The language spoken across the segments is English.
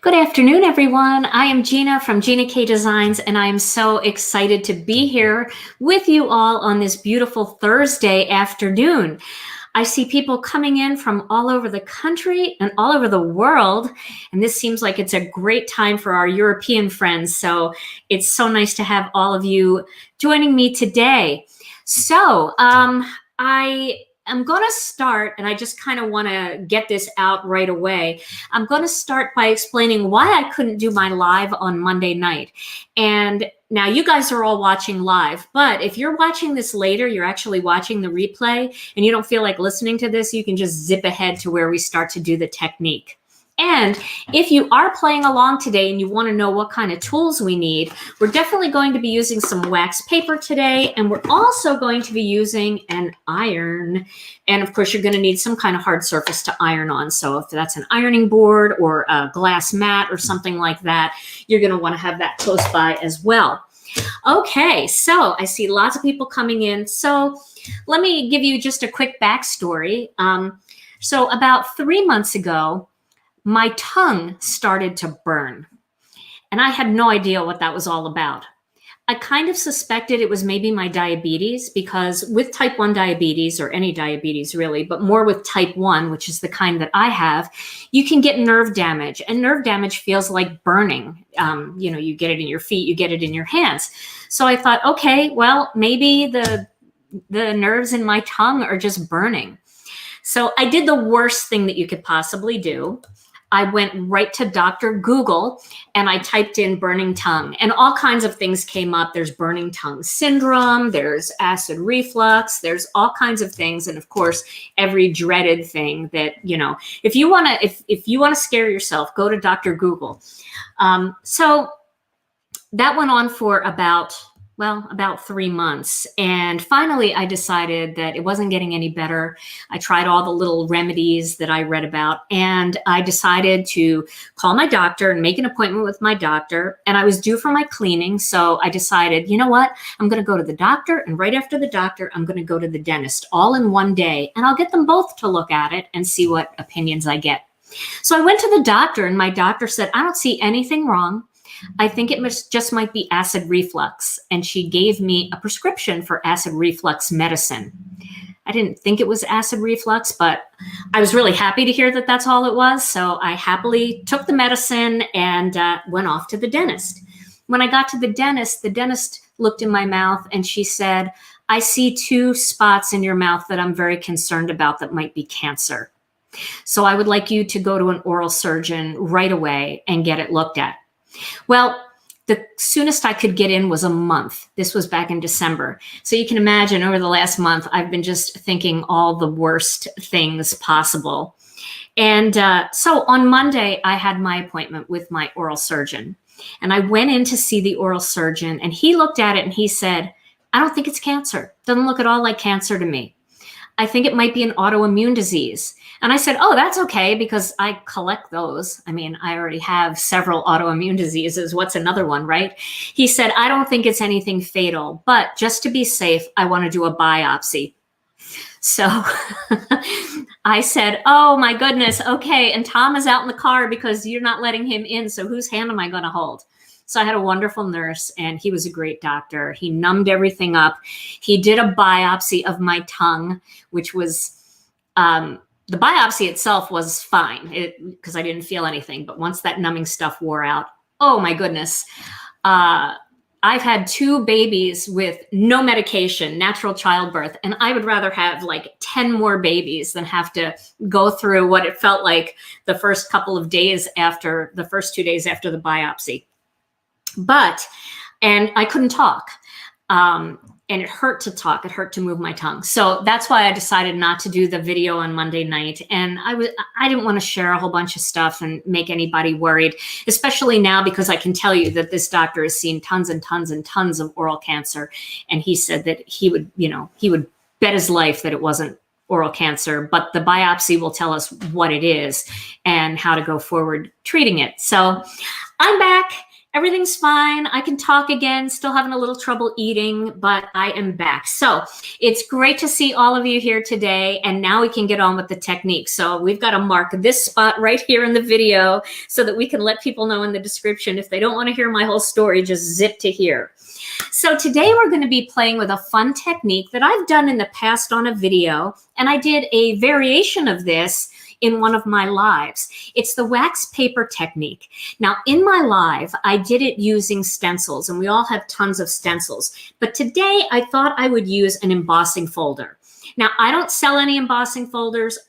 Good afternoon, everyone. I am Gina from Gina K Designs, and I am so excited to be here with you all on this beautiful Thursday afternoon. I see people coming in from all over the country and all over the world, and this seems like it's a great time for our European friends. So it's so nice to have all of you joining me today. So I'm going to start, and I just kind of want to get this out right away. I'm going to start by explaining why I couldn't do my live on Monday night. And now you guys are all watching live, but if you're watching this later, you're actually watching the replay and you don't feel like listening to this, you can just zip ahead to where we start to do the technique. And if you are playing along today and you want to know what kind of tools we need, we're definitely going to be using some wax paper today, and we're also going to be using an iron. And of course, you're going to need some kind of hard surface to iron on. So if that's an ironing board or a glass mat or something like that, you're going to want to have that close by as well. Okay, so I see lots of people coming in. So let me give you just a quick backstory. So about 3 months ago, my tongue started to burn, and I had no idea what that was all about. I kind of suspected it was maybe my diabetes, because with type 1 diabetes, or any diabetes really, but more with type 1, which is the kind that I have, you can get nerve damage, and nerve damage feels like burning. You get it in your feet, you get it in your hands. So I thought, okay, well, maybe the nerves in my tongue are just burning. So I did the worst thing that you could possibly do. I went right to Dr. Google and I typed in burning tongue, and all kinds of things came up. There's burning tongue syndrome, there's acid reflux, there's all kinds of things. And of course, every dreaded thing that, if you want to scare yourself, go to Dr. Google. So that went on for about 3 months. And finally, I decided that it wasn't getting any better. I tried all the little remedies that I read about, and I decided to call my doctor and make an appointment with my doctor. And I was due for my cleaning. So I decided, you know what? I'm going to go to the doctor, and right after the doctor, I'm going to go to the dentist all in one day. And I'll get them both to look at it and see what opinions I get. So I went to the doctor, and my doctor said, I don't see anything wrong. I think it just might be acid reflux. And she gave me a prescription for acid reflux medicine. I didn't think it was acid reflux, but I was really happy to hear that that's all it was. So I happily took the medicine and went off to the dentist. When I got to the dentist looked in my mouth and she said, I see 2 spots in your mouth that I'm very concerned about that might be cancer. So I would like you to go to an oral surgeon right away and get it looked at. Well, the soonest I could get in was a month. This was back in December. So you can imagine over the last month, I've been just thinking all the worst things possible. And so on Monday, I had my appointment with my oral surgeon. And I went in to see the oral surgeon, and he looked at it and he said, I don't think it's cancer. Doesn't look at all like cancer to me. I think it might be an autoimmune disease. And I said, oh, that's okay, because I collect those. I mean, I already have several autoimmune diseases. What's another one, right? He said, I don't think it's anything fatal, but just to be safe, I want to do a biopsy. So I said, oh my goodness, okay. And Tom is out in the car because you're not letting him in. So whose hand am I going to hold? So I had a wonderful nurse, and he was a great doctor. He numbed everything up. He did a biopsy of my tongue, which was, the biopsy itself was fine because I didn't feel anything. But once that numbing stuff wore out, oh my goodness. I've had 2 babies with no medication, natural childbirth, and I would rather have like 10 more babies than have to go through what it felt like the first 2 days after the biopsy. And I couldn't talk. And it hurt to talk. It hurt to move my tongue. So that's why I decided not to do the video on Monday night. And I didn't want to share a whole bunch of stuff and make anybody worried, especially now, because I can tell you that this doctor has seen tons and tons and tons of oral cancer. And he said that he would bet his life that it wasn't oral cancer, but the biopsy will tell us what it is and how to go forward treating it. So I'm back. Everything's fine. I can talk again, still having a little trouble eating, but I am back. So it's great to see all of you here today. And now we can get on with the technique. So we've got to mark this spot right here in the video so that we can let people know in the description. If they don't want to hear my whole story, just zip to here. So today we're going to be playing with a fun technique that I've done in the past on a video. And I did a variation of this in one of my lives. It's the wax paper technique. Now, in my live, I did it using stencils, and we all have tons of stencils. But today, I thought I would use an embossing folder. Now, I don't sell any embossing folders.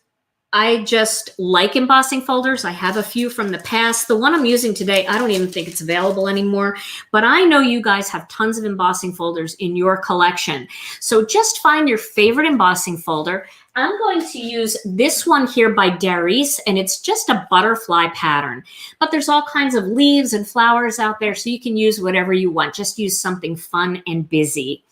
I just like embossing folders. I have a few from the past. The one I'm using today, I don't even think it's available anymore, but I know you guys have tons of embossing folders in your collection. So just find your favorite embossing folder. I'm going to use this one here by Darice, and it's just a butterfly pattern, but there's all kinds of leaves and flowers out there, so you can use whatever you want. Just use something fun and busy.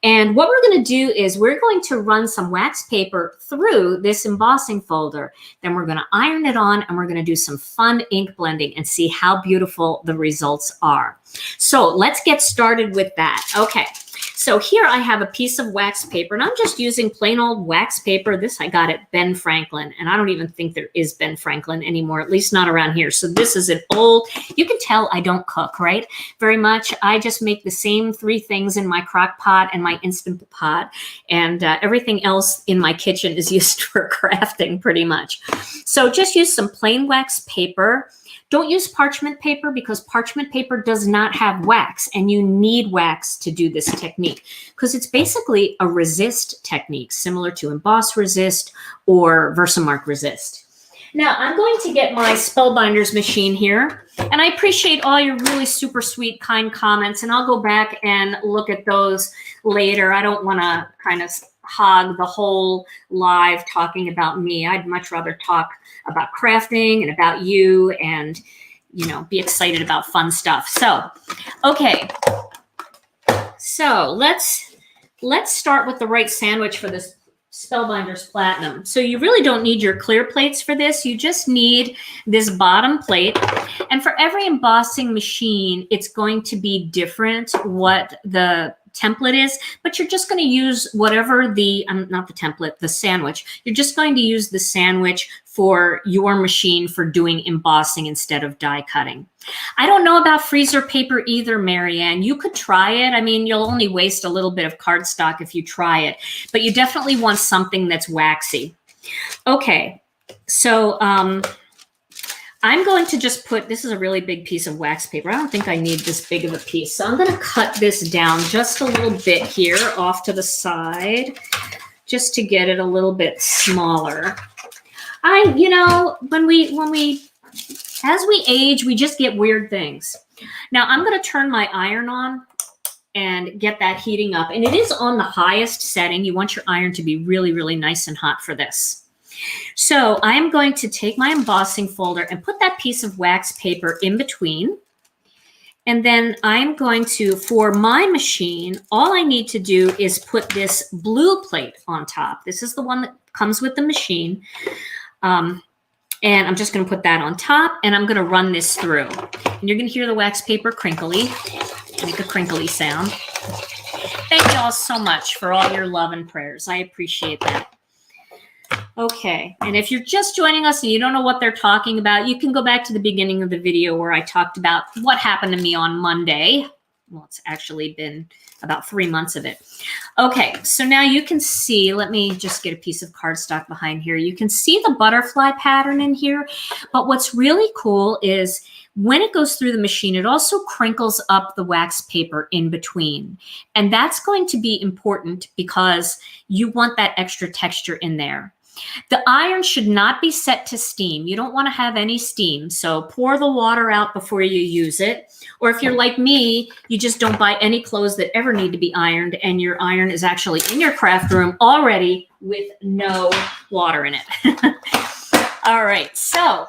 And what we're going to do is we're going to run some wax paper through this embossing folder. Then we're going to iron it on, and we're going to do some fun ink blending and see how beautiful the results are. So let's get started with that. Okay. So here I have a piece of wax paper, and I'm just using plain old wax paper. This I got at Ben Franklin, and I don't even think there is Ben Franklin anymore, at least not around here. So this is an old, you can tell I don't cook, right? Very much. I just make the same 3 things in my crock pot and my Instant Pot, and everything else in my kitchen is used for crafting pretty much. So just use some plain wax paper. Don't use parchment paper because parchment paper does not have wax, and you need wax to do this technique because it's basically a resist technique similar to emboss resist or Versamark resist. Now I'm going to get my Spellbinders machine here, and I appreciate all your really super sweet, kind comments, and I'll go back and look at those later. I don't want to kind of hog the whole live talking about me. I'd much rather talk about crafting and about you and, you know, be excited about fun stuff. So, okay. So let's start with the right sandwich for this Spellbinders Platinum. So you really don't need your clear plates for this. You just need this bottom plate. And for every embossing machine, it's going to be different what the template is, but you're just going to use whatever the, not the template, the sandwich. You're just going to use the sandwich for your machine for doing embossing instead of die cutting. I don't know about freezer paper either, Marianne. You could try it. I mean, you'll only waste a little bit of cardstock if you try it, but you definitely want something that's waxy. Okay, so I'm going to just put, this is a really big piece of wax paper. I don't think I need this big of a piece. So I'm going to cut this down just a little bit here off to the side, just to get it a little bit smaller. You know, as we age, we just get weird things. Now I'm going to turn my iron on and get that heating up. And it is on the highest setting. You want your iron to be really, really nice and hot for this. So I'm going to take my embossing folder and put that piece of wax paper in between. And then I'm going to, for my machine, all I need to do is put this blue plate on top. This is the one that comes with the machine. And I'm just going to put that on top, and I'm going to run this through. And you're going to hear the wax paper crinkly, make a crinkly sound. Thank you all so much for all your love and prayers. I appreciate that. Okay, and if you're just joining us and you don't know what they're talking about, you can go back to the beginning of the video where I talked about what happened to me on Monday. Well, it's actually been about 3 months of it. Okay, so now you can see, let me just get a piece of cardstock behind here. You can see the butterfly pattern in here, but what's really cool is when it goes through the machine, it also crinkles up the wax paper in between. And that's going to be important because you want that extra texture in there. The iron should not be set to steam. You don't want to have any steam. So pour the water out before you use it. Or if you're like me, you just don't buy any clothes that ever need to be ironed, and your iron is actually in your craft room already with no water in it. All right, so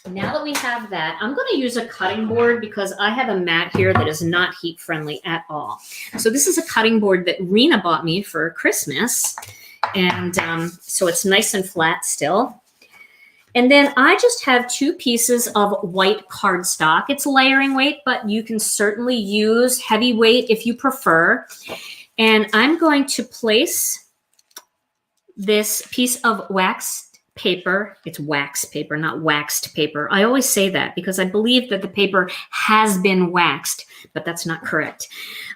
now that we have that, I'm going to use a cutting board because I have a mat here that is not heat friendly at all. So this is a cutting board that Rena bought me for Christmas. And so it's nice and flat still. And then I just have 2 pieces of white cardstock. It's layering weight, but you can certainly use heavy weight if you prefer. And I'm going to place this piece of waxed paper. It's wax paper, not waxed paper. I always say that because I believe that the paper has been waxed, but that's not correct.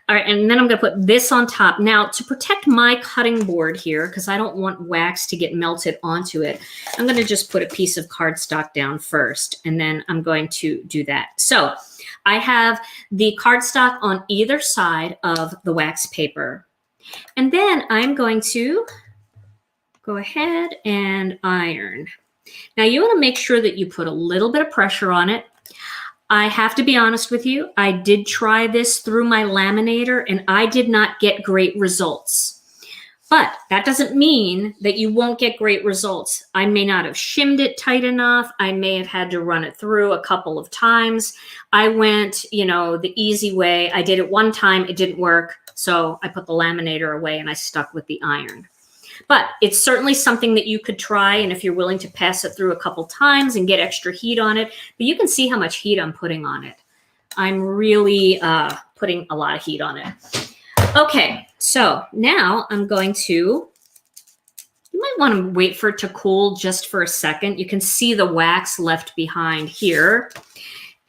All right, and then I'm going to put this on top. Now, to protect my cutting board here, because I don't want wax to get melted onto it, I'm going to just put a piece of cardstock down first, and then I'm going to do that. So I have the cardstock on either side of the wax paper. And then I'm going to go ahead and iron. Now, you want to make sure that you put a little bit of pressure on it. I have to be honest with you. I did try this through my laminator and I did not get great results. But that doesn't mean that you won't get great results. I may not have shimmed it tight enough. I may have had to run it through a couple of times. I went, the easy way. I did it one time. It didn't work. So I put the laminator away and I stuck with the iron. But it's certainly something that you could try, and if you're willing to pass it through a couple times and get extra heat on it, but you can see how much heat I'm putting on it. I'm really putting a lot of heat on it. Okay, so now I'm going to, you might want to wait for it to cool just for a second. You can see the wax left behind here.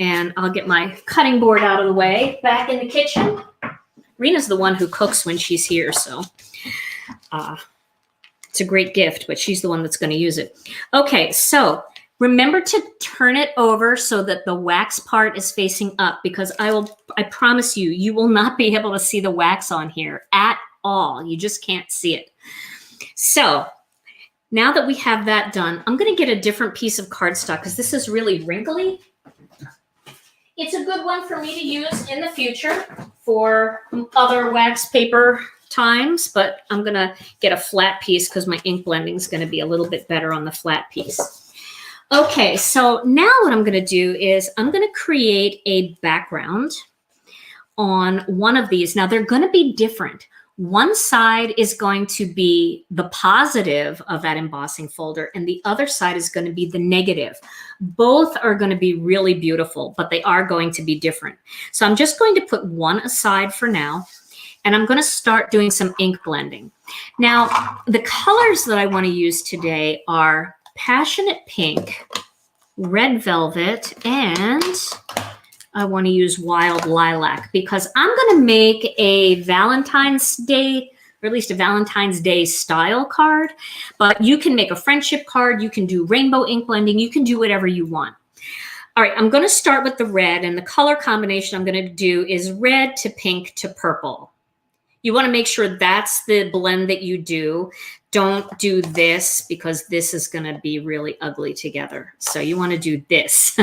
And I'll get my cutting board out of the way, back in the kitchen. Rena's the one who cooks when she's here, so it's a great gift, but she's the one that's going to use it. Okay, so remember to turn it over so that the wax part is facing up, because I promise you, you will not be able to see the wax on here at all. You just can't see it. So now that we have that done, I'm going to get a different piece of cardstock because this is really wrinkly. It's a good one for me to use in the future for other wax paper times, but I'm going to get a flat piece because my ink blending is going to be a little bit better on the flat piece. Okay, so now what I'm going to do is I'm going to create a background on one of these. Now they're going to be different. One side is going to be the positive of that embossing folder, and the other side is going to be the negative. Both are going to be really beautiful, but they are going to be different. So I'm just going to put one aside for now, and I'm going to start doing some ink blending. Now, the colors that I want to use today are Passionate Pink, Red Velvet, and I want to use Wild Lilac because I'm going to make a Valentine's Day, or at least a Valentine's Day style card, but you can make a friendship card. You can do rainbow ink blending. You can do whatever you want. All right, I'm going to start with the red, and the color combination I'm going to do is red to pink to purple. You want to make sure that's the blend that you do. Don't do this because this is going to be really ugly together. So you want to do this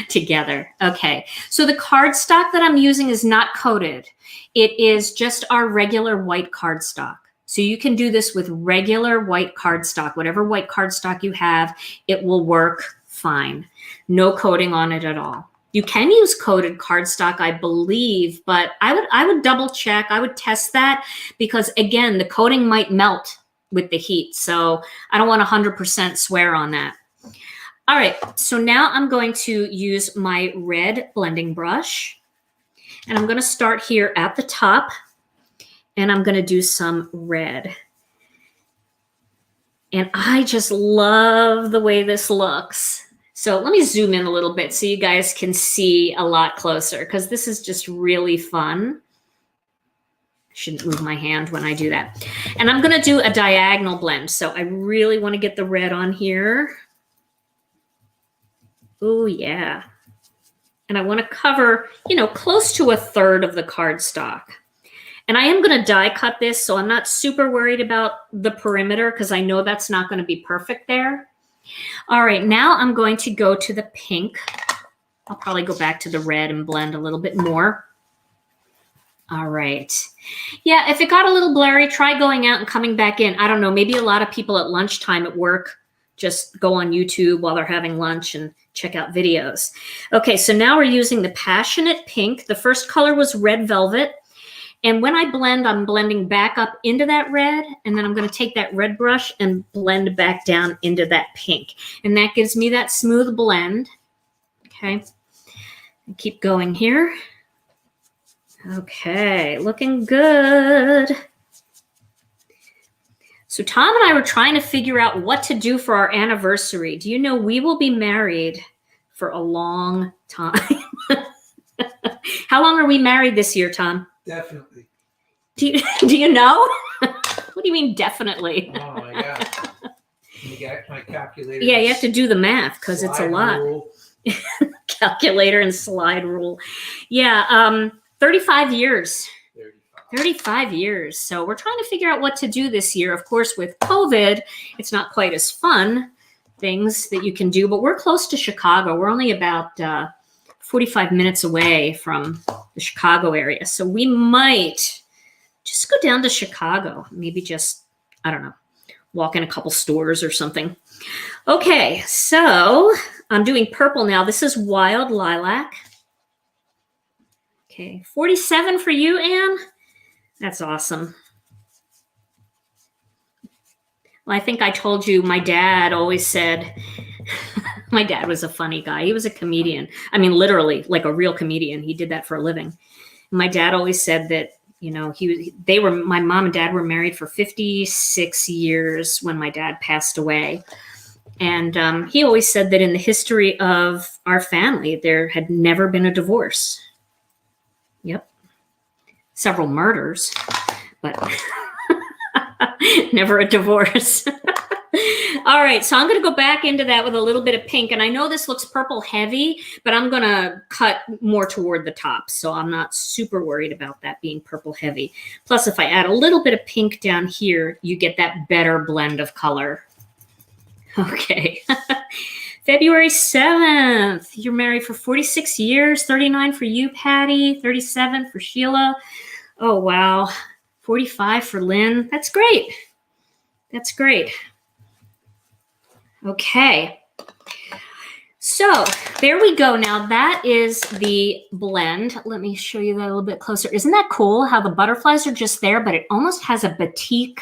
together. Okay, so the cardstock that I'm using is not coated. It is just our regular white cardstock. So you can do this with regular white cardstock. Whatever white cardstock you have, it will work fine. No coating on it at all. You can use coated cardstock, I believe, but I would double check. I would test that because, again, the coating might melt with the heat. So I don't want to 100% swear on that. All right, so now I'm going to use my red blending brush, and I'm going to start here at the top, and I'm going to do some red. And I just love the way this looks. So let me zoom in a little bit so you guys can see a lot closer because this is just really fun. I shouldn't move my hand when I do that. And I'm going to do a diagonal blend. So I really want to get the red on here. Oh, yeah. And I want to cover, close to 1/3 of the cardstock. And I am going to die cut this, so I'm not super worried about the perimeter because I know that's not going to be perfect there. All right, now I'm going to go to the pink. I'll probably go back to the red and blend a little bit more. All right. Yeah, if it got a little blurry, try going out and coming back in. I don't know, maybe a lot of people at lunchtime at work just go on YouTube while they're having lunch and check out videos. Okay, so now we're using the Passionate Pink. The first color was Red Velvet. And when I blend, I'm blending back up into that red, and then I'm going to take that red brush and blend back down into that pink. And that gives me that smooth blend. Okay. Keep going here. Okay, looking good. So Tom and I were trying to figure out what to do for our anniversary. Do you know we will be married for a long time? How long are we married this year, Tom? Definitely. Do you know? What do you mean definitely? Oh my God. You get my calculator. Yeah, you have to do the math because it's a lot. Calculator and slide rule. Yeah, 35 years. 35 years. So we're trying to figure out what to do this year. Of course, with COVID, it's not quite as fun things that you can do, but we're close to Chicago. We're only about 45 minutes away from the Chicago area. So we might just go down to Chicago. Maybe just, I don't know, walk in a couple stores or something. Okay, so I'm doing purple now. This is Wild Lilac. Okay, 47 for you, Anne. That's awesome. Well, I think I told you my dad always said, my dad was a funny guy. He was a comedian. I mean, literally, like a real comedian. He did that for a living. My dad always said that, you know, my mom and dad were married for 56 years when my dad passed away. And he always said that in the history of our family, there had never been a divorce. Yep. Several murders, but never a divorce. All right, so I'm going to go back into that with a little bit of pink. And I know this looks purple heavy, but I'm going to cut more toward the top. So I'm not super worried about that being purple heavy. Plus, if I add a little bit of pink down here, you get that better blend of color. Okay. February 7th, you're married for 46 years, 39 for you, Patty, 37 for Sheila. Oh, wow. 45 for Lynn. That's great. That's great. Okay. So there we go. Now that is the blend. Let me show you that a little bit closer. Isn't that cool how the butterflies are just there, but it almost has a batik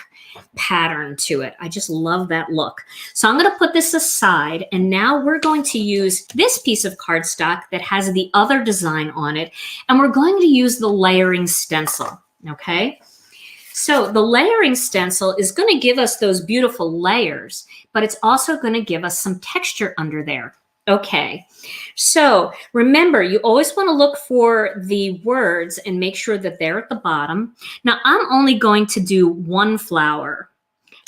pattern to it. I just love that look. So I'm going to put this aside, and now we're going to use this piece of cardstock that has the other design on it, and we're going to use the layering stencil, okay? So the layering stencil is going to give us those beautiful layers, but it's also going to give us some texture under there. Okay, so remember, you always want to look for the words and make sure that they're at the bottom. Now, I'm only going to do one flower,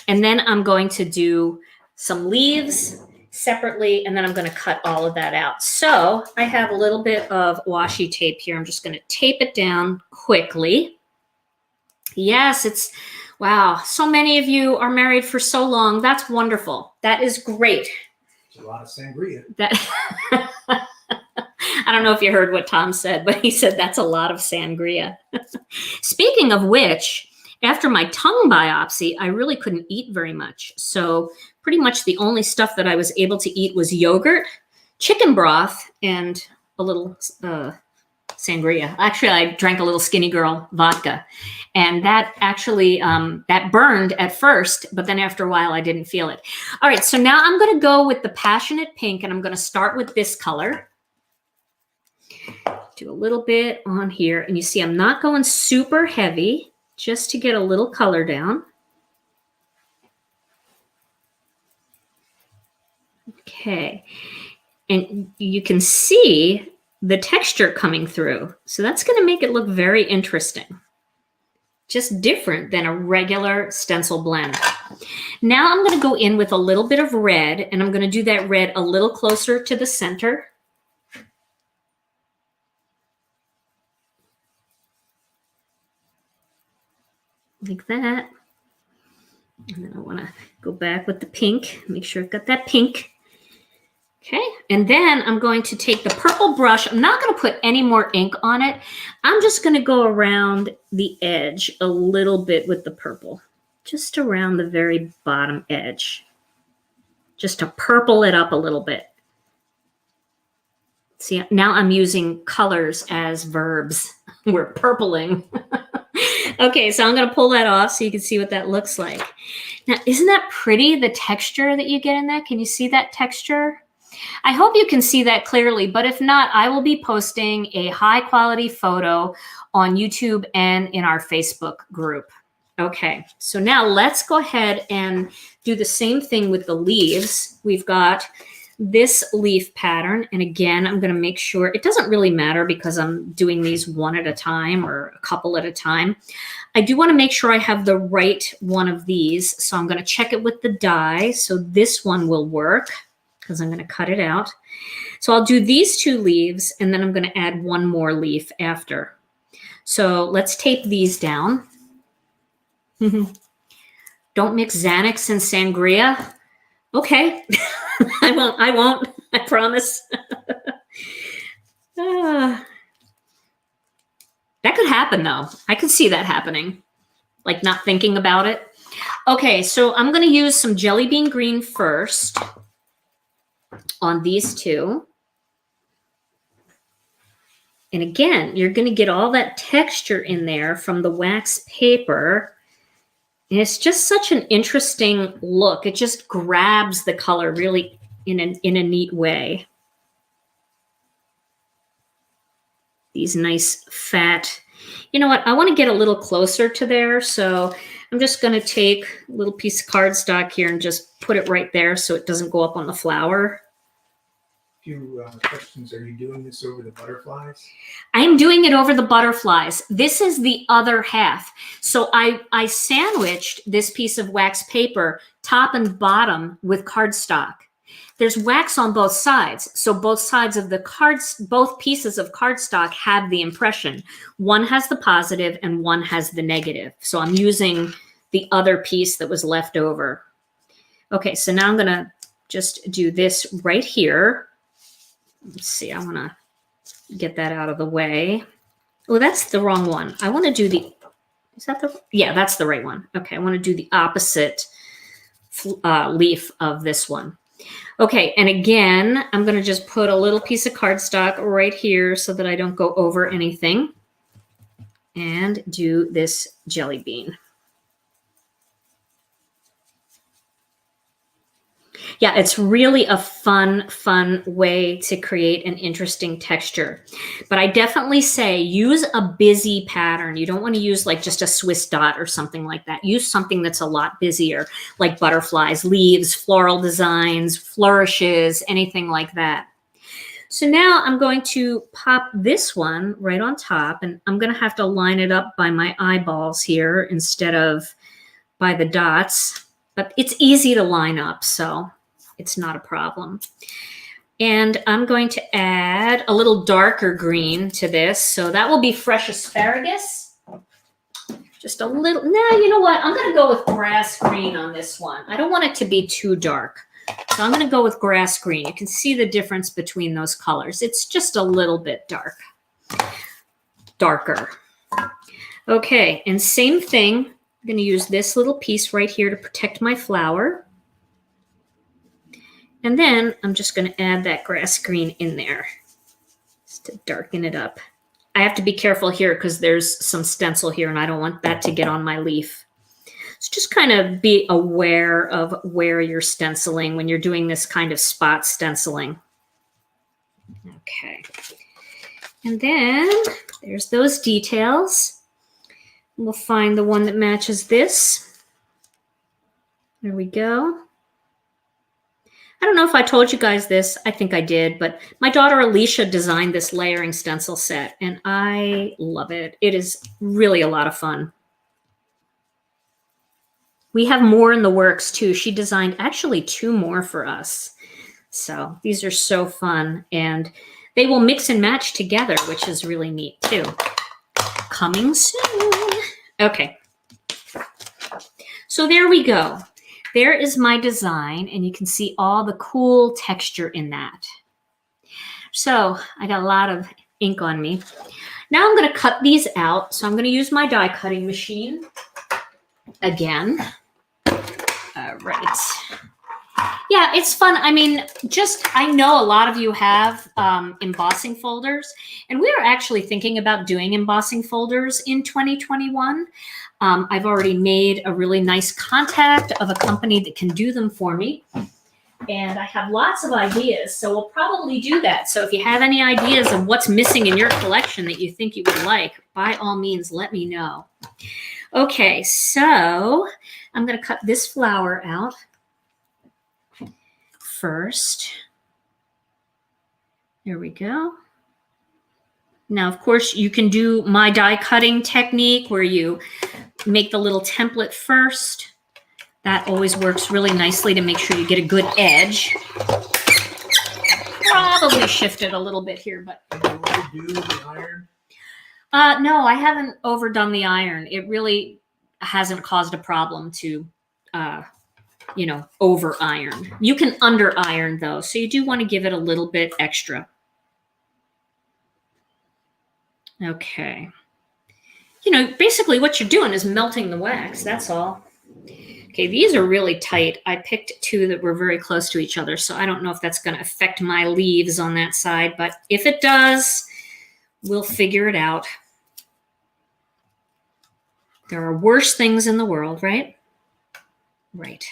and then I'm going to do some leaves separately, and then I'm going to cut all of that out. So I have a little bit of washi tape here. I'm just going to tape it down quickly. Yes, it's, wow, so many of you are married for so long. That's wonderful. That is great. A lot of sangria. That I don't know if you heard what Tom said, but he said that's a lot of sangria. Speaking of which, after my tongue biopsy, I really couldn't eat very much. So pretty much the only stuff that I was able to eat was yogurt, chicken broth, and a little sangria. Actually, I drank a little Skinny Girl vodka. And that actually, that burned at first, but then after a while, I didn't feel it. All right, so now I'm going to go with the Passionate Pink, and I'm going to start with this color. Do a little bit on here. And you see, I'm not going super heavy, just to get a little color down. Okay. And you can see the texture coming through. So that's going to make it look very interesting. Just different than a regular stencil blend. Now I'm going to go in with a little bit of red, and I'm going to do that red a little closer to the center. Like that. And then I want to go back with the pink, make sure I've got that pink. Okay, and then I'm going to take the purple brush. I'm not going to put any more ink on it. I'm just going to go around the edge a little bit with the purple, just around the very bottom edge, just to purple it up a little bit. See, now I'm using colors as verbs. We're purpling. Okay, so I'm going to pull that off so you can see what that looks like. Now, isn't that pretty, the texture that you get in that? Can you see that texture? I hope you can see that clearly, but if not, I will be posting a high quality photo on YouTube and in our Facebook group. Okay, so now let's go ahead and do the same thing with the leaves. We've got this leaf pattern, and again, I'm going to make sure, it doesn't really matter because I'm doing these one at a time or a couple at a time. I do want to make sure I have the right one of these, so I'm going to check it with the die. So this one will work because I'm going to cut it out. So I'll do these 2 leaves, and then I'm going to add one more leaf after. So let's tape these down. Don't mix Xanax and sangria. Okay. I won't, I promise. That could happen though. I could see that happening, like not thinking about it. Okay, so I'm going to use some jelly bean green first on these 2. And again, you're going to get all that texture in there from the wax paper. And it's just such an interesting look. It just grabs the color really in a neat way. These nice fat, you know what? I want to get a little closer to there. So I'm just going to take a little piece of cardstock here and just put it right there so it doesn't go up on the flower. Few questions. Are you doing this over the butterflies? I'm doing it over the butterflies. This is the other half. So I sandwiched this piece of wax paper top and bottom with cardstock. There's wax on both sides. So both sides of the cards, both pieces of cardstock have the impression. One has the positive and one has the negative. So I'm using the other piece that was left over. Okay, so now I'm going to just do this right here. Let's see, I want to get that out of the way. Oh, that's the wrong one. I want to do the, is that the, yeah, that's the right one. Okay, I want to do the opposite leaf of this one. Okay, and again, I'm going to just put a little piece of cardstock right here so that I don't go over anything. And do this jelly bean. Yeah, it's really a fun way to create an interesting texture. But I definitely say use a busy pattern. You don't want to use like just a Swiss dot or something like that. Use something that's a lot busier, like butterflies, leaves, floral designs, flourishes, anything like that. So now I'm going to pop this one right on top, and I'm going to have to line it up by my eyeballs here instead of by the dots. But it's easy to line up, so it's not a problem. And I'm going to add a little darker green to this. So that will be fresh asparagus. Just a little, nah, you know what? I'm going to go with grass green on this one. I don't want it to be too dark. So I'm going to go with grass green. You can see the difference between those colors. It's just a little bit darker. Okay, and same thing. I'm going to use this little piece right here to protect my flower. And then I'm just going to add that grass green in there just to darken it up. I have to be careful here because there's some stencil here and I don't want that to get on my leaf. So just kind of be aware of where you're stenciling when you're doing this kind of spot stenciling. Okay. And then there's those details. We'll find the one that matches this. There we go. I don't know if I told you guys this. I think I did, but my daughter Alicia designed this layering stencil set, and I love it. It is really a lot of fun. We have more in the works too. She designed actually 2 more for us. So these are so fun, and they will mix and match together, which is really neat too. Coming soon. Okay. So there we go. There is my design, and you can see all the cool texture in that. So I got a lot of ink on me. Now I'm going to cut these out. So I'm going to use my die cutting machine again. All right. Yeah, it's fun. I mean, I know a lot of you have embossing folders, and we are actually thinking about doing embossing folders in 2021. I've already made a really nice contact of a company that can do them for me. And I have lots of ideas, so we'll probably do that. So if you have any ideas of what's missing in your collection that you think you would like, by all means, let me know. Okay, so I'm going to cut this flower out first. There we go. Now, of course, you can do my die cutting technique where you make the little template first. That always works really nicely to make sure you get a good edge. Probably shift it a little bit here, but. Can you overdo the iron? No, I haven't overdone the iron. It really hasn't caused a problem to, over iron. You can under iron though, so you do want to give it a little bit extra. Okay. Basically what you're doing is melting the wax. That's all. Okay, these are really tight. I picked two that were very close to each other, so I don't know if that's going to affect my leaves on that side, but if it does, we'll figure it out. There are worse things in the world, right? Right.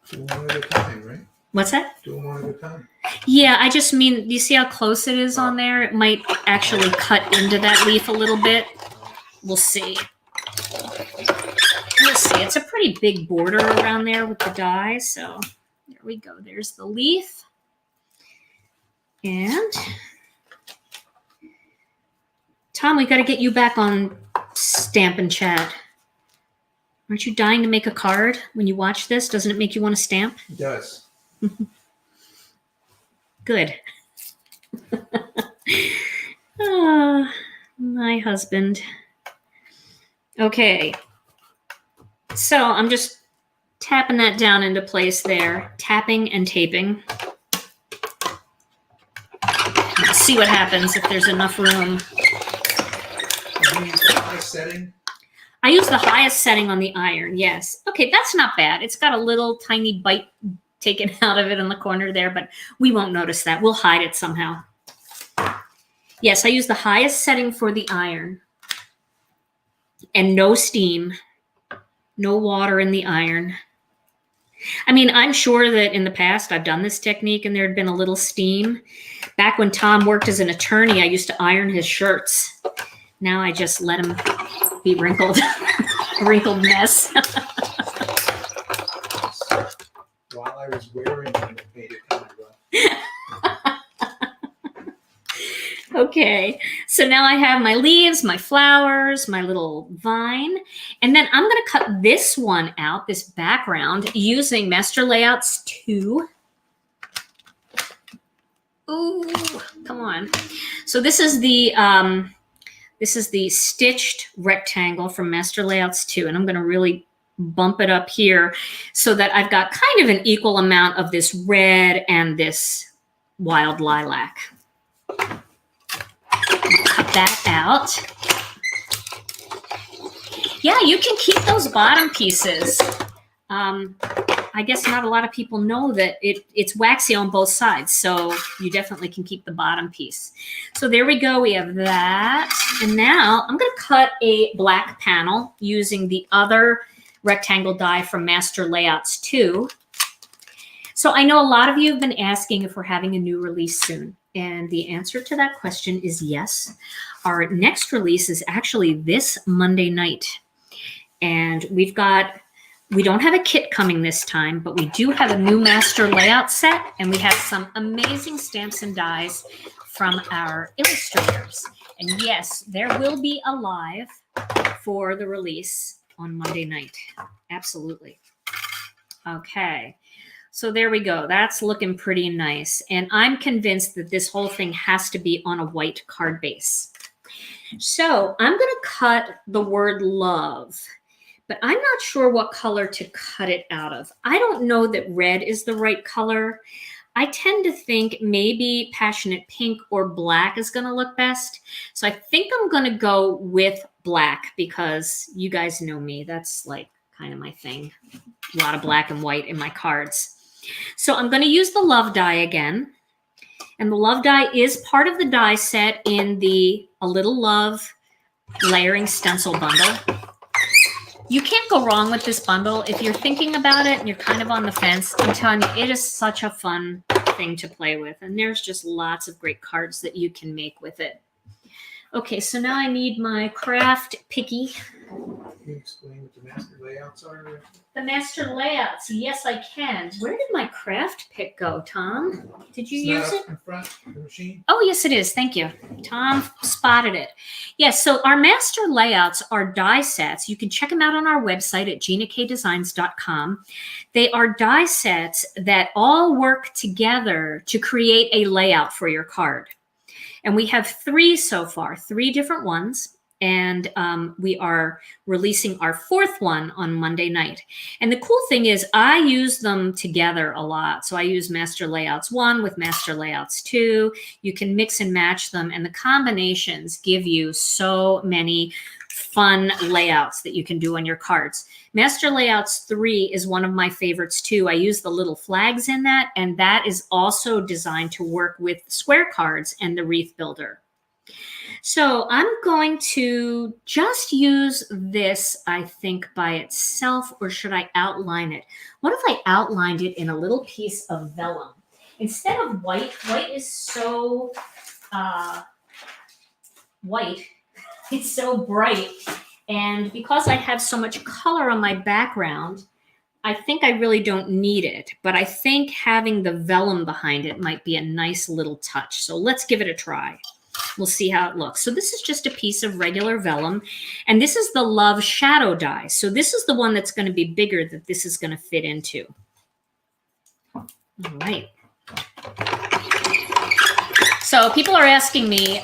Do one at a time, right? What's that? Do one at a time. Yeah, I just mean, you see how close it is on there? It might actually cut into that leaf a little bit. We'll see. Let's see, it's a pretty big border around there with the die, so there we go. There's the leaf. And Tom, we got to get you back on Stampin' Chat. Aren't you dying to make a card when you watch this? Doesn't it make you want to stamp? It does. Good. Oh, my husband. Okay. So I'm just tapping that down into place there. Tapping and taping. Let's see what happens if there's enough room. Did you use the high setting? I use the highest setting on the iron, yes. Okay, that's not bad. It's got a little tiny bite taken out of it in the corner there, but we won't notice that. We'll hide it somehow. Yes, I use the highest setting for the iron. And no steam. No water in the iron. I mean, I'm sure that in the past I've done this technique and there had been a little steam. Back when Tom worked as an attorney, I used to iron his shirts. Now I just let him be wrinkled. A wrinkled mess. While I was wearing them, it made it kind of rough. Okay, so now I have my leaves, my flowers, my little vine, and then I'm going to cut this one out, this background, using Master Layouts 2. Ooh, come on. So this is the stitched rectangle from Master Layouts 2, and I'm going to really bump it up here so that I've got kind of an equal amount of this red and this wild lilac. Cut that out. Yeah, you can keep those bottom pieces. I guess not a lot of people know that it's waxy on both sides, so you definitely can keep the bottom piece. So there we go, we have that. And now I'm gonna cut a black panel using the other rectangle die from Master Layouts 2. So I know a lot of you have been asking if we're having a new release soon. And the answer to that question is yes. Our next release is actually this Monday night. And we don't have a kit coming this time, but we do have a new master layout set, and we have some amazing stamps and dies from our illustrators. And yes, there will be a live for the release on Monday night. Absolutely. Okay. So there we go. That's looking pretty nice. And I'm convinced that this whole thing has to be on a white card base. So I'm going to cut the word love, but I'm not sure what color to cut it out of. I don't know that red is the right color. I tend to think maybe passionate pink or black is going to look best. So I think I'm going to go with black because you guys know me. That's like kind of my thing. a lot of black and white in my cards. So I'm going to use the love die again. And the love die is part of the die set in the A Little Love layering stencil bundle. You can't go wrong with this bundle. If you're thinking about it and you're kind of on the fence, I'm telling you, it is such a fun thing to play with. And there's just lots of great cards that you can make with it. Okay, so now I need my craft picky. Can you explain what the master layouts are? The master layouts, yes, I can. Where did my craft pick go, Tom? Did you use it? In front of the machine? Oh, yes, it is. Thank you. Tom spotted it. Yes, so our master layouts are die sets. You can check them out on our website at ginakdesigns.com. They are die sets that all work together to create a layout for your card. And we have 3 so far, 3 different ones. And we are releasing our 4th one on Monday night. And the cool thing is I use them together a lot. So I use Master Layouts 1 with Master Layouts 2. You can mix and match them. And the combinations give you so many fun layouts that you can do on your cards. Master Layouts 3 is one of my favorites too. I use the little flags in that. And that is also designed to work with square cards and the wreath builder. So I'm going to just use this, I think, by itself, or should I outline it? What if I outlined it in a little piece of vellum? Instead of white, white is so white, it's so bright. And because I have so much color on my background, I think I really don't need it. But I think having the vellum behind it might be a nice little touch. So let's give it a try. We'll see how it looks. So this is just a piece of regular vellum, and this is the Love Shadow die. So this is the one that's going to be bigger that this is going to fit into. All right. So people are asking me,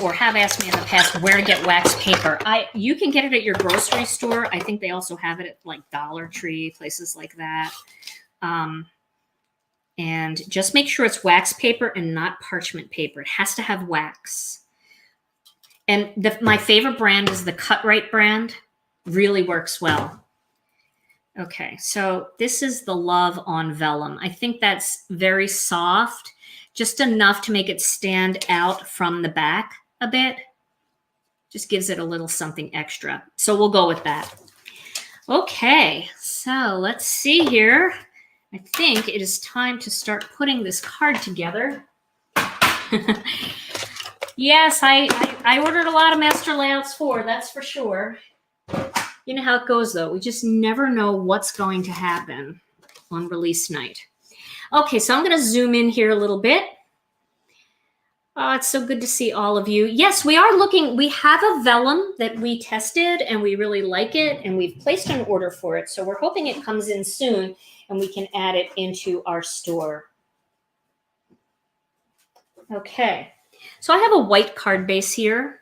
or have asked me in the past, where to get wax paper. You can get it at your grocery store. I think they also have it at like Dollar Tree, places like that. And just make sure it's wax paper and not parchment paper. It has to have wax. And my favorite brand is the Cut Right brand. Really works well. Okay, so this is the Love on Vellum. I think that's very soft, just enough to make it stand out from the back a bit. Just gives it a little something extra. So we'll go with that. Okay, so let's see here. I think it is time to start putting this card together. Yes, I ordered a lot of Master Layouts 4, that's for sure. You know how it goes, though. We just never know what's going to happen on release night. Okay, so I'm going to zoom in here a little bit. Oh, it's so good to see all of you. Yes, we are looking. We have a vellum that we tested, and we really like it, and we've placed an order for it. So we're hoping it comes in soon, and we can add it into our store. Okay, so I have a white card base here.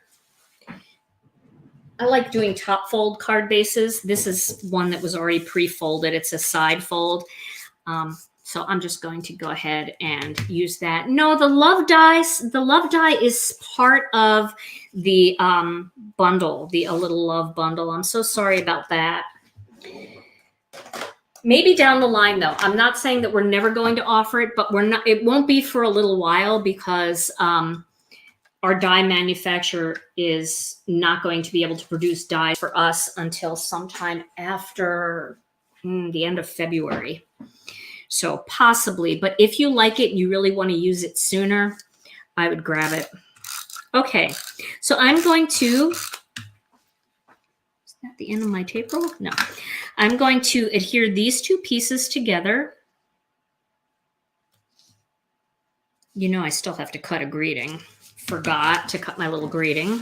I like doing top fold card bases. This is one that was already pre-folded. It's a side fold. So I'm just going to go ahead and use that. No, the love die is part of the bundle, the A Little Love bundle. I'm so sorry about that. Maybe down the line, though. I'm not saying that we're never going to offer it, but it won't be for a little while because our die manufacturer is not going to be able to produce die for us until sometime after the end of February. So possibly, but if you like it, you really want to use it sooner, I would grab it. Okay, so I'm going to, is that the end of my tape roll? No. I'm going to adhere these two pieces together. You know I still have to cut a greeting. Forgot to cut my little greeting.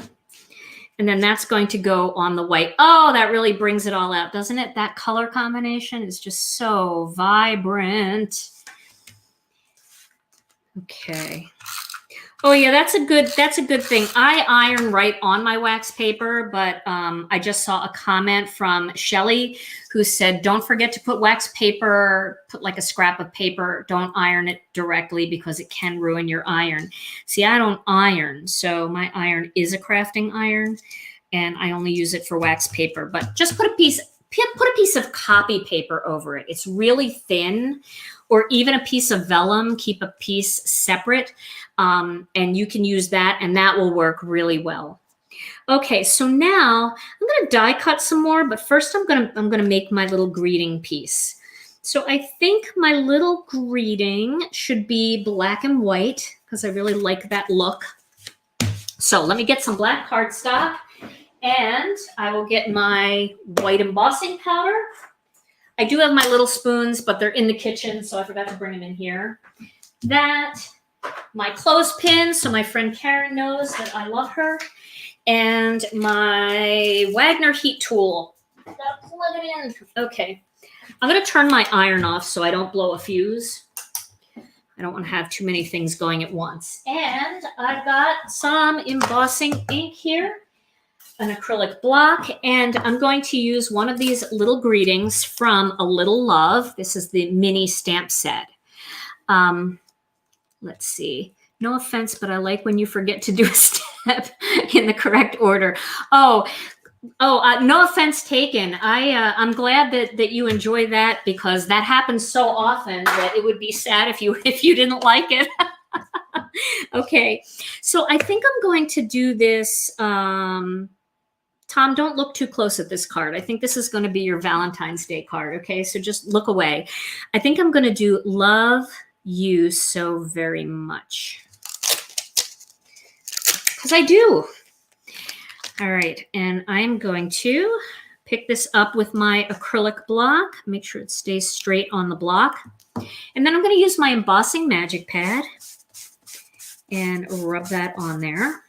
And then that's going to go on the white. Oh, that really brings it all out, doesn't it? That color combination is just so vibrant. Okay. Oh yeah, that's a good thing. I iron right on my wax paper, but I just saw a comment from Shelly who said, don't forget to put wax paper, put like a scrap of paper. Don't iron it directly because it can ruin your iron. See, I don't iron, so my iron is a crafting iron, and I only use it for wax paper. But just put a piece put a piece of copy paper over it. It's really thin, or even a piece of vellum. Keep a piece separate, and you can use that, and that will work really well. Okay, so now I'm going to die cut some more, but first I'm going to make my little greeting piece. So I think my little greeting should be black and white because I really like that look. So let me get some black cardstock, and I will get my white embossing powder. I do have my little spoons, but they're in the kitchen, so I forgot to bring them in here. That, my clothespin, so my friend Karen knows that I love her, and my Wagner heat tool. Gotta plug it in. Okay. I'm going to turn my iron off so I don't blow a fuse. I don't want to have too many things going at once. And I've got some embossing ink here, an acrylic block, and I'm going to use one of these little greetings from A Little Love. This is the mini stamp set. Let's see. No offense, but I like when you forget to do a step in the correct order. No offense taken. I'm glad that you enjoy that, because that happens so often that it would be sad if you didn't like it. Okay, so I think I'm going to do this. Tom, don't look too close at this card. I think this is going to be your Valentine's Day card. Okay, so just look away. I think I'm going to do love you so very much, because I do. All right, and I'm going to pick this up with my acrylic block, make sure it stays straight on the block. And then I'm going to use my embossing magic pad and rub that on there.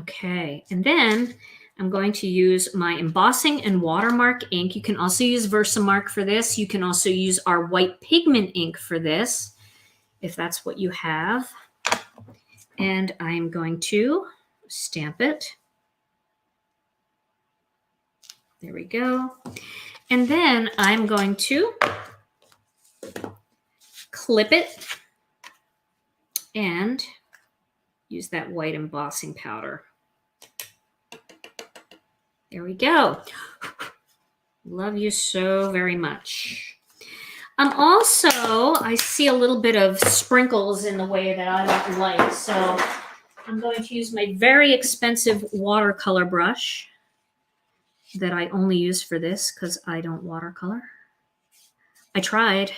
Okay, and then I'm going to use my embossing and watermark ink. You can also use Versamark for this. You can also use our white pigment ink for this, if that's what you have. And I'm going to stamp it. There we go. And then I'm going to clip it and use that white embossing powder. There we go. Love you so very much. I see a little bit of sprinkles in the way that I don't like, so I'm going to use my very expensive watercolor brush that I only use for this because I don't watercolor. I tried.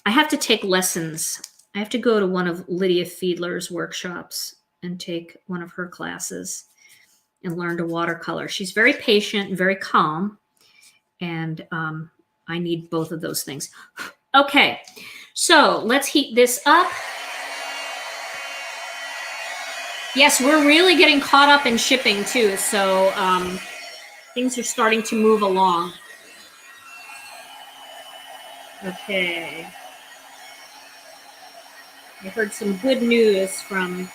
I have to take lessons. I have to go to one of Lydia Fiedler's workshops and take one of her classes and learn to watercolor. She's very patient and very calm, and I need both of those things. Okay, so let's heat this up. Yes, we're really getting caught up in shipping too, so things are starting to move along. Okay. I heard some good news from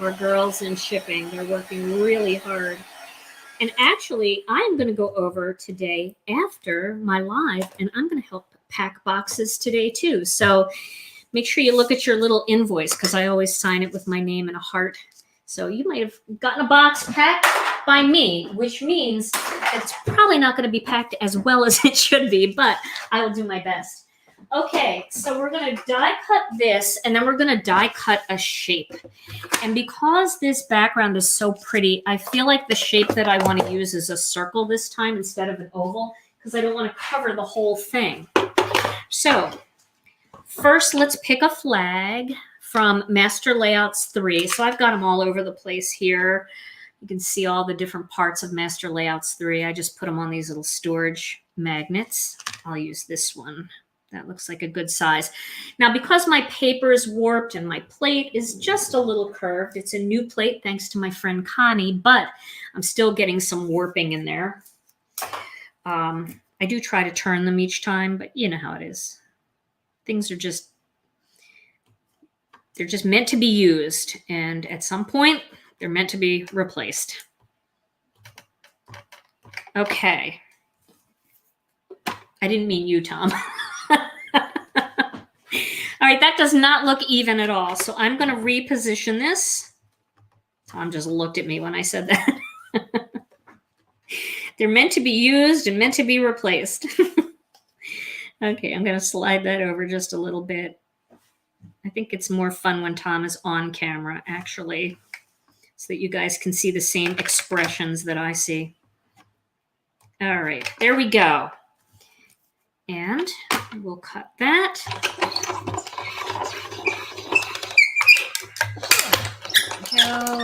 our girls in shipping. They're working really hard. And actually, I'm going to go over today after my live, and I'm going to help pack boxes today too. So make sure you look at your little invoice, because I always sign it with my name and a heart. So you might have gotten a box packed by me, which means it's probably not going to be packed as well as it should be, but I will do my best. Okay, so we're going to die cut this, and then we're going to die cut a shape. And because this background is so pretty, I feel like the shape that I want to use is a circle this time instead of an oval, because I don't want to cover the whole thing. So first, let's pick a flag from Master Layouts 3. So I've got them all over the place here. You can see all the different parts of Master Layouts 3. I just put them on these little storage magnets. I'll use this one. That looks like a good size. Now, because my paper is warped and my plate is just a little curved, it's a new plate thanks to my friend Connie, but I'm still getting some warping in there. I do try to turn them each time, but you know how it is. Things are just, they're just meant to be used, and at some point, they're meant to be replaced. Okay. I didn't mean you, Tom. All right, that does not look even at all. So I'm going to reposition this. Tom just looked at me when I said that. They're meant to be used and meant to be replaced. Okay, I'm going to slide that over just a little bit. I think it's more fun when Tom is on camera, actually, so that you guys can see the same expressions that I see. All right, there we go. And we'll cut that. There we go.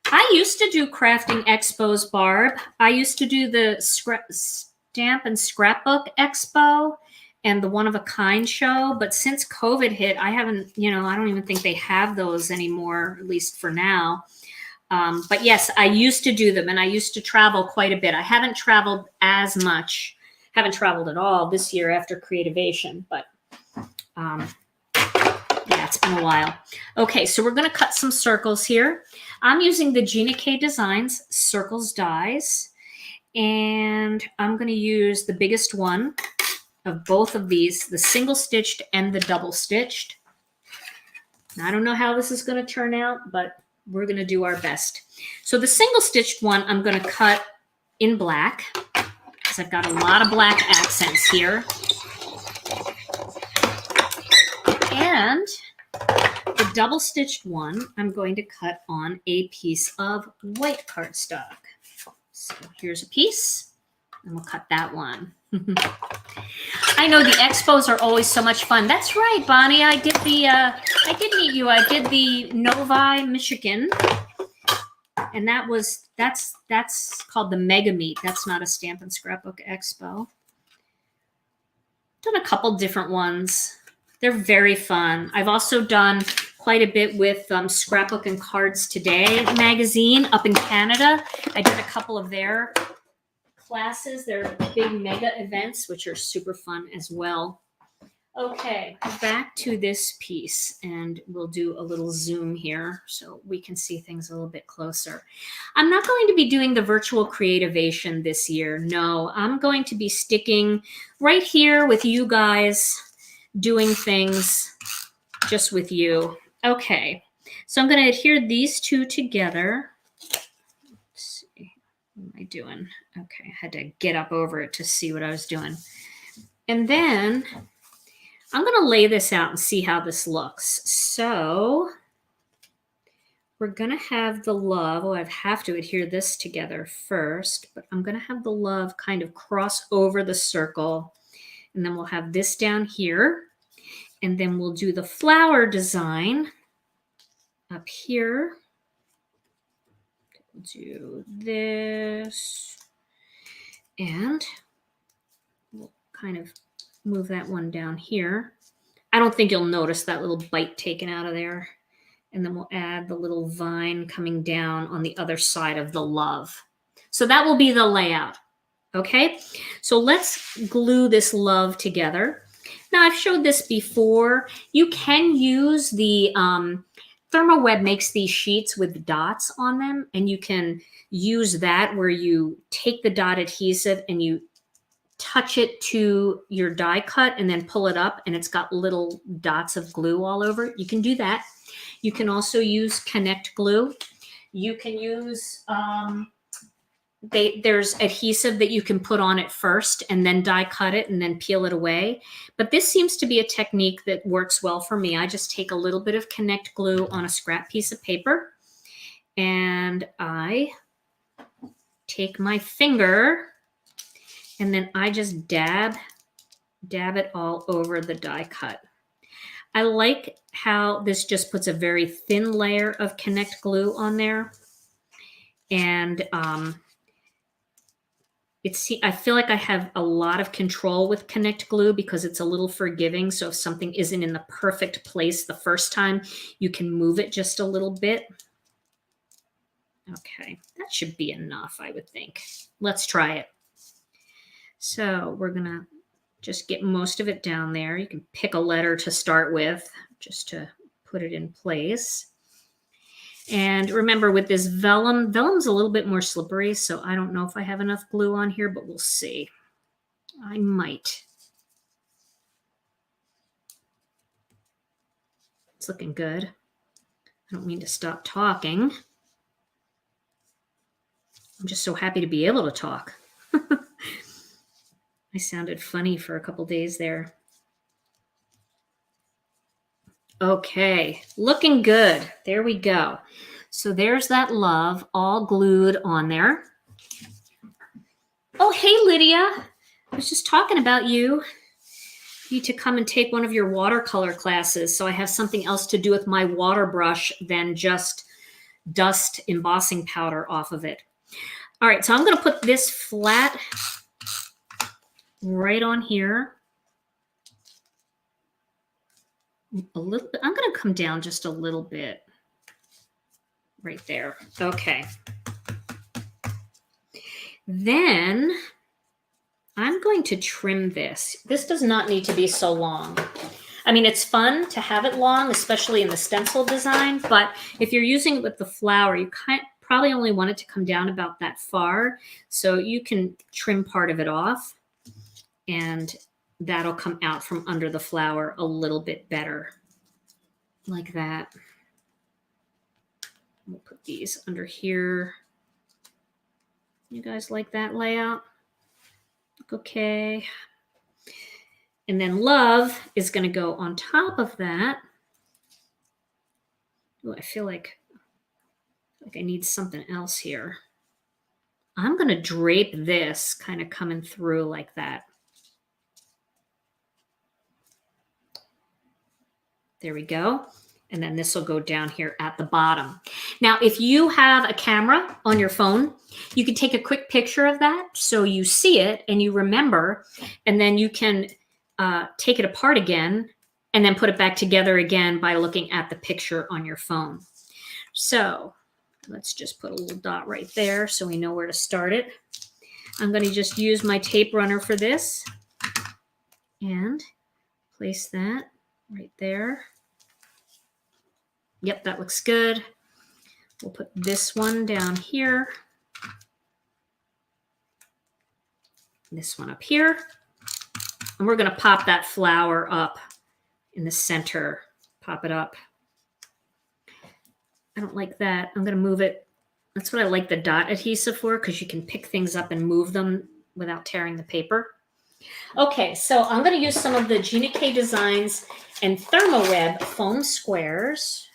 I used to do crafting expos, Barb. I used to do the stamp and scrapbook expo and the one-of-a-kind show, but since COVID hit, I haven't, I don't even think they have those anymore, at least for now. But yes, I used to do them, and I used to travel quite a bit. I haven't traveled as much, haven't traveled at all this year after Creativation, but yeah, it's been a while. Okay, so we're going to cut some circles here. I'm using the Gina K Designs Circles dies, and I'm going to use the biggest one of both of these, the single stitched and the double stitched. I don't know how this is going to turn out, but we're going to do our best. So the single stitched one, I'm going to cut in black because I've got a lot of black accents here. And the double stitched one, I'm going to cut on a piece of white cardstock. So here's a piece, and we'll cut that one. I know the expos are always so much fun. That's right, Bonnie. I did meet you. I did the Novi, Michigan, and that's called the Mega Meet. That's not a Stamp and Scrapbook Expo. Done a couple different ones. They're very fun. I've also done quite a bit with Scrapbook and Cards Today magazine up in Canada. I did a couple of their classes, their big mega events, which are super fun as well. Okay, back to this piece, and we'll do a little zoom here so we can see things a little bit closer. I'm not going to be doing the virtual Creativation this year. No, I'm going to be sticking right here with you guys, doing things just with you. Okay, so I'm going to adhere these two together. Let's see, what am I doing? Okay, I had to get up over it to see what I was doing. And then I'm going to lay this out and see how this looks. So we're going to have the love. Oh, I have to adhere this together first, but I'm going to have the love kind of cross over the circle. And then we'll have this down here. And then we'll do the flower design up here. We'll do this. And we'll kind of move that one down here. I don't think you'll notice that little bite taken out of there. And then we'll add the little vine coming down on the other side of the love. So that will be the layout. Okay, so let's glue this love together. Now, I've showed this before. You can use the ThermoWeb makes these sheets with dots on them, and you can use that where you take the dot adhesive and you touch it to your die cut and then pull it up, and it's got little dots of glue all over. You can do that. You can also use Connect glue. You can use there's adhesive that you can put on it first and then die cut it and then peel it away. But this seems to be a technique that works well for me. I just take a little bit of Connect glue on a scrap piece of paper, and I take my finger and then I just dab it all over the die cut. I like how this just puts a very thin layer of Connect glue on there. And I feel like I have a lot of control with Connect glue because it's a little forgiving. So if something isn't in the perfect place the first time, you can move it just a little bit. Okay, that should be enough, I would think. Let's try it. So we're gonna just get most of it down there. You can pick a letter to start with just to put it in place. And remember, with this vellum's a little bit more slippery, so I don't know if I have enough glue on here, but we'll see. I might. It's looking good. I don't mean to stop talking. I'm just so happy to be able to talk. I sounded funny for a couple days there. Okay, looking good. There we go. So there's that love all glued on there. Oh, hey, Lydia. I was just talking about you. You need to come and take one of your watercolor classes so I have something else to do with my water brush than just dust embossing powder off of it. All right, so I'm going to put this flat right on here. A little bit. I'm going to come down just a little bit right there. Okay. Then I'm going to trim this. This does not need to be so long. I mean, it's fun to have it long, especially in the stencil design, but if you're using it with the flower, you probably only want it to come down about that far. So you can trim part of it off and that'll come out from under the flower a little bit better, like that. We'll put these under here. You guys like that layout? Look okay. And then love is going to go on top of that. Oh, I feel like I need something else here. I'm going to drape this kind of coming through like that. There we go. And then this will go down here at the bottom. Now, if you have a camera on your phone, you can take a quick picture of that so you see it and you remember, and then you can take it apart again and then put it back together again by looking at the picture on your phone. So let's just put a little dot right there so we know where to start it. I'm going to just use my tape runner for this and place that right there. Yep, that looks good. We'll put this one down here. This one up here. And we're going to pop that flower up in the center. Pop it up. I don't like that. I'm going to move it. That's what I like the dot adhesive for, because you can pick things up and move them without tearing the paper. Okay, so I'm going to use some of the Gina K Designs and ThermoWeb foam squares.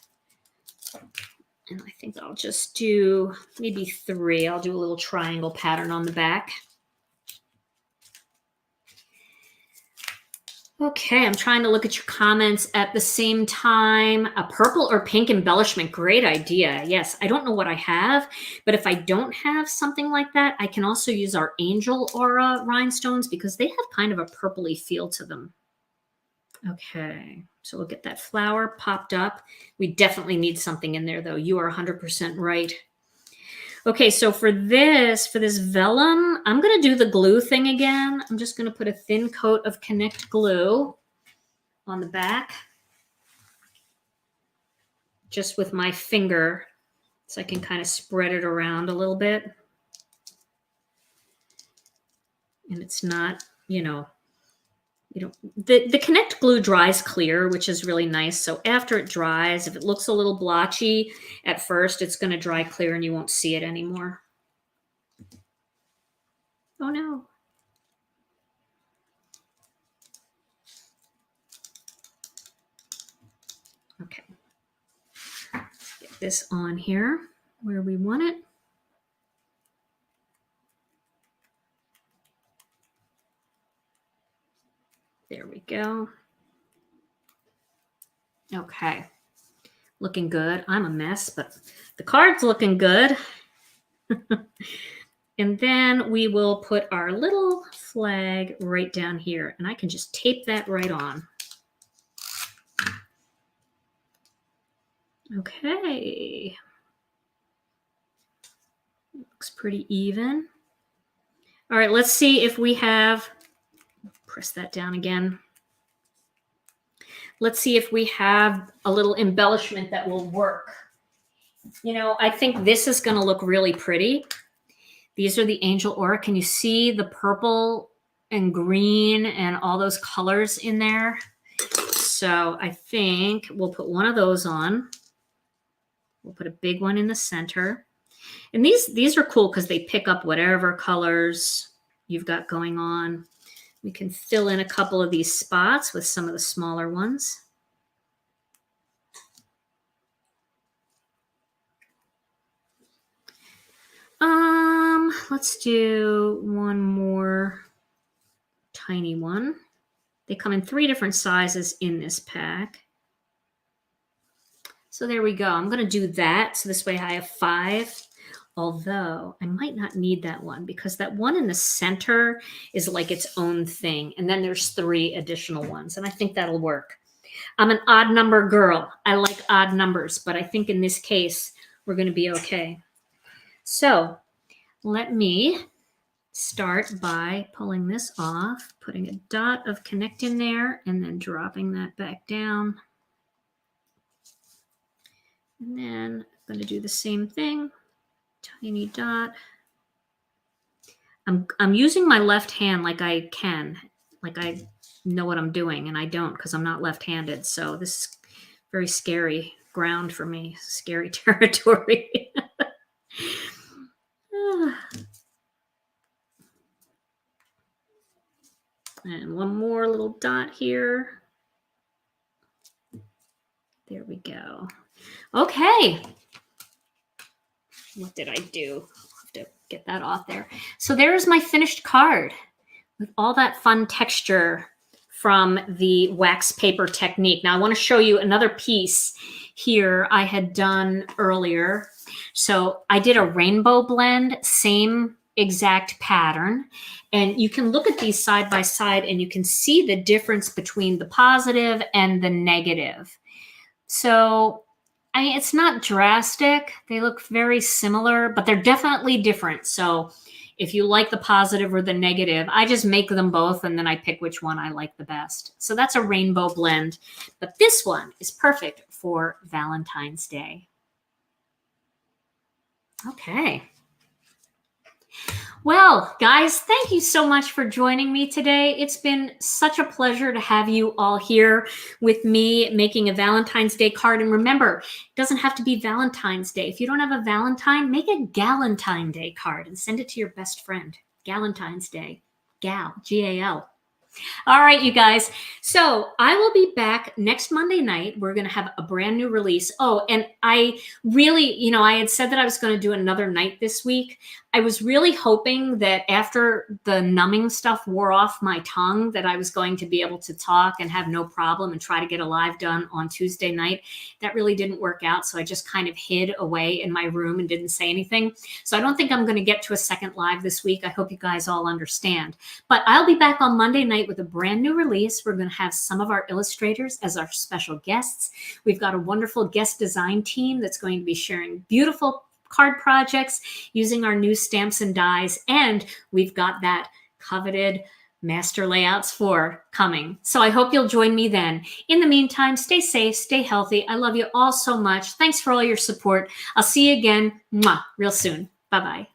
And I think I'll just do maybe 3. I'll do a little triangle pattern on the back. Okay, I'm trying to look at your comments at the same time. A purple or pink embellishment, great idea. Yes, I don't know what I have, but if I don't have something like that, I can also use our Angel Aura rhinestones because they have kind of a purpley feel to them. Okay, so we'll get that flower popped up. We definitely need something in there though. You are 100% right. Okay, so for this vellum, I'm going to do the glue thing again. I'm just going to put a thin coat of Connect glue on the back, just with my finger, so I can kind of spread it around a little bit. And it's not, the Connect glue dries clear, which is really nice. So after it dries, if it looks a little blotchy at first, it's going to dry clear and you won't see it anymore. Oh no. Okay. Let's get this on here where we want it. There we go. Okay, looking good. I'm a mess, but the card's looking good. And then we will put our little flag right down here, and I can just tape that right on. Okay. Looks pretty even. All right, let's see if we have, press that down again. Let's see if we have a little embellishment that will work. I think this is going to look really pretty. These are the Angel Aura. Can you see the purple and green and all those colors in there? So I think we'll put one of those on. We'll put a big one in the center. And these are cool because they pick up whatever colors you've got going on. We can fill in a couple of these spots with some of the smaller ones. Let's do one more tiny one. They come in 3 different sizes in this pack. So there we go. I'm going to do that. So this way I have 5. Although I might not need that one because that one in the center is like its own thing. And then there's 3 additional ones. And I think that'll work. I'm an odd number girl. I like odd numbers. But I think in this case, we're going to be okay. So let me start by pulling this off, putting a dot of connect in there, and then dropping that back down. And then I'm going to do the same thing, tiny dot. I'm using my left hand like I can, like I know what I'm doing, and I don't because I'm not left-handed. So this is very scary ground for me, scary territory. And one more little dot here. There we go. Okay. What did I do? I'll have to get that off there. So there's my finished card with all that fun texture from the wax paper technique. Now I want to show you another piece here I had done earlier. So I did a rainbow blend, same exact pattern. And you can look at these side by side and you can see the difference between the positive and the negative. So, I mean, it's not drastic. They look very similar, but they're definitely different. So if you like the positive or the negative, I just make them both and then I pick which one I like the best. So that's a rainbow blend. But this one is perfect for Valentine's Day. Okay. Well, guys, thank you so much for joining me today. It's been such a pleasure to have you all here with me making a Valentine's Day card. And remember, it doesn't have to be Valentine's Day. If you don't have a Valentine, make a Galentine's Day card and send it to your best friend. Galentine's Day. Gal, G-A-L. All right, you guys. So I will be back next Monday night. We're going to have a brand new release. Oh, and I really, I had said that I was going to do another night this week. I was really hoping that after the numbing stuff wore off my tongue, that I was going to be able to talk and have no problem and try to get a live done on Tuesday night. That really didn't work out. So I just kind of hid away in my room and didn't say anything. So I don't think I'm going to get to a second live this week. I hope you guys all understand. But I'll be back on Monday night with a brand new release. We're going to have some of our illustrators as our special guests. We've got a wonderful guest design team that's going to be sharing beautiful card projects using our new stamps and dies. And we've got that coveted master layouts 4 coming. So I hope you'll join me then. In the meantime, stay safe, stay healthy. I love you all so much. Thanks for all your support. I'll see you again real soon. Bye-bye.